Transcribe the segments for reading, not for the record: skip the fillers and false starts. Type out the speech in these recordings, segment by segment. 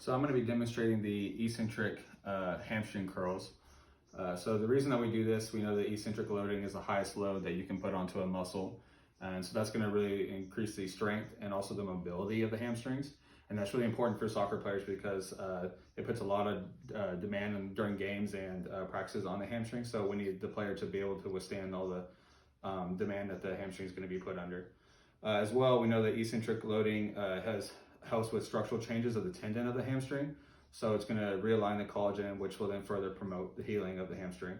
So I'm going to be demonstrating the eccentric hamstring curls. So the reason that we do this, we know that eccentric loading is the highest load that you can put onto a muscle. And so that's going to really increase the strength and also the mobility of the hamstrings. And that's really important for soccer players because it puts a lot of demand during games and practices on the hamstring. So we need the player to be able to withstand all the demand that the hamstring is going to be put under. As well, we know that eccentric loading helps with structural changes of the tendon of the hamstring. So it's going to realign the collagen, which will then further promote the healing of the hamstring.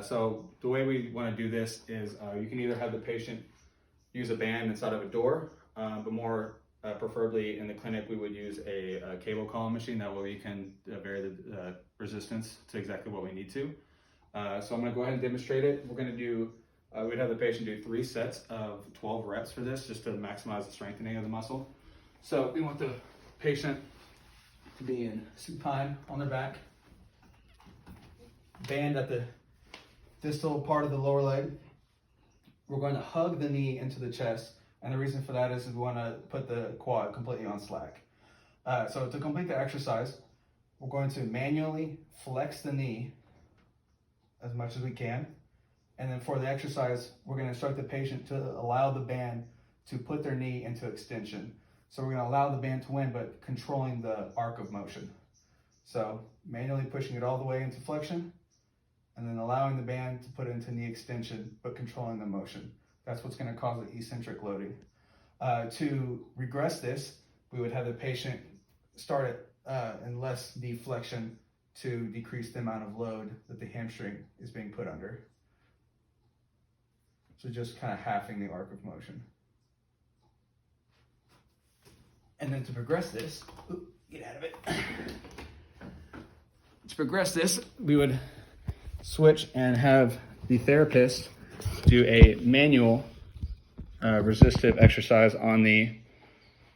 So the way we want to do this is you can either have the patient use a band inside of a door, but more preferably in the clinic, we would use a cable column machine. That way we can vary the resistance to exactly what we need to. So I'm going to go ahead and demonstrate it. We're going to do, we'd have the patient do 3 sets of 12 reps for this, just to maximize the strengthening of the muscle. So we want the patient to be in supine on their back, band at the distal part of the lower leg. We're going to hug the knee into the chest, and the reason for that is we want to put the quad completely on slack. So to complete the exercise, we're going to manually flex the knee as much as we can, and then for the exercise, we're going to instruct the patient to allow the band to put their knee into extension. So we're going to allow the band to win, but controlling the arc of motion. So manually pushing it all the way into flexion, and then allowing the band to put it into knee extension, but controlling the motion. That's what's going to cause the eccentric loading. To regress this, we would have the patient start it in less knee flexion to decrease the amount of load that the hamstring is being put under. So just kind of halving the arc of motion. And then to progress this, get out of it. To progress this, we would switch and have the therapist do a manual resistive exercise on the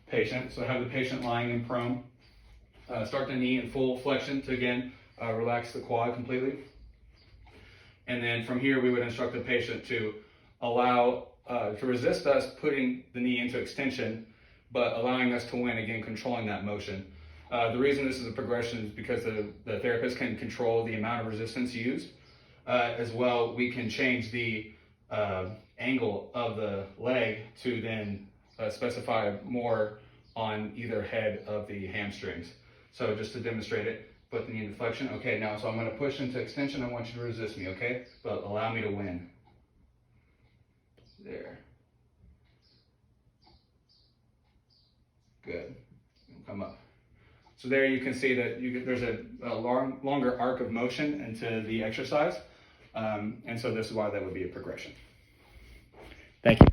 patient. So have the patient lying in prone. Start the knee in full flexion to again relax the quad completely. And then from here, we would instruct the patient to allow, to resist us putting the knee into extension, but allowing us to win, again, controlling that motion. The reason this is a progression is because the therapist can control the amount of resistance used. As well, we can change the angle of the leg to then specify more on either head of the hamstrings. So just to demonstrate it, put the knee into flexion. Okay, now, so I'm going to push into extension. I want you to resist me, okay? But allow me to win. There. Good. Come up. So there you can see that there's a longer arc of motion into the exercise. And so this is why that would be a progression. Thank you.